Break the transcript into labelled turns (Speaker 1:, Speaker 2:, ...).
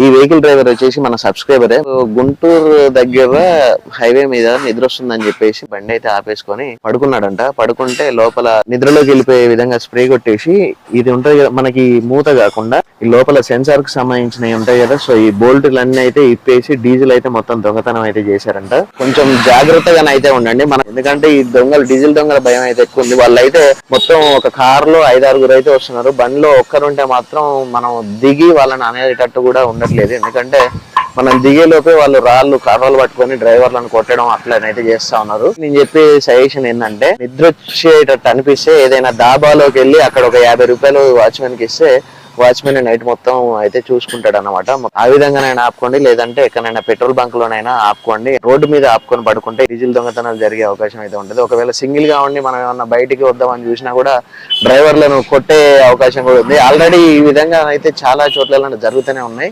Speaker 1: ఈ vehicle driver వచ్చేసి మన సబ్స్క్రైబరే. గుంటూరు దగ్గర హైవే మీద నిద్ర వస్తుందని చెప్పేసి బండి అయితే ఆపేసుకొని పడుకున్నాడంట. పడుకుంటే లోపల నిద్రలోకి వెళ్ళిపోయే విధంగా స్ప్రే కొట్టేసి, ఇది ఉంటది కదా మనకి మూత కాకుండా ఈ లోపల సెన్సార్ కు సంబంధించినవి ఉంటాయి కదా, సో ఈ బోల్టులన్నీ అయితే ఇప్పేసి డీజిల్ అయితే మొత్తం దొంగతనం అయితే చేశారంట. కొంచెం జాగ్రత్తగానే అయితే ఉండండి మనం, ఎందుకంటే ఈ డీజిల్ దొంగల భయం అయితే ఎక్కువ ఉంది. వాళ్ళైతే మొత్తం ఒక కార్ లో 5-6 అయితే వస్తున్నారు. బండిలో ఒక్కరుంటే మాత్రం మనం దిగి వాళ్ళని అనేటట్టు కూడా ఉండట్లేదు. ఎందుకంటే మనం దిగేలోపే వాళ్ళు కర్రలు పట్టుకొని డ్రైవర్లను కొట్టడం అట్లనైతే చేస్తా ఉన్నారు. నేను చెప్పే సజెషన్ ఏంటంటే, నిద్ర వచ్చేటట్టు అనిపిస్తే ఏదైనా డాబాలోకి వెళ్ళి అక్కడ ఒక 50 రూపాయలు వాచ్మెన్ కి ఇస్తే వాచ్మెన్ నైట్ మొత్తం అయితే చూసుకుంటాడు అన్నమాట. ఆ విధంగానైనా ఆపుకోండి, లేదంటే ఎక్కడైనా పెట్రోల్ బంక్ లోనైనా ఆపుకోండి. రోడ్డు మీద ఆపుకొని పడుకుంటే డీజిల్ దొంగతనాలు జరిగే అవకాశం అయితే ఉంటుంది. ఒకవేళ సింగిల్ గా ఉండి మనం ఏమన్నా బయటికి వద్దామని చూసినా కూడా డ్రైవర్లను కొట్టే అవకాశం కూడా ఉంది. ఆల్రెడీ ఈ విధంగా అయితే చాలా చోట్ల జరుగుతూనే ఉన్నాయి.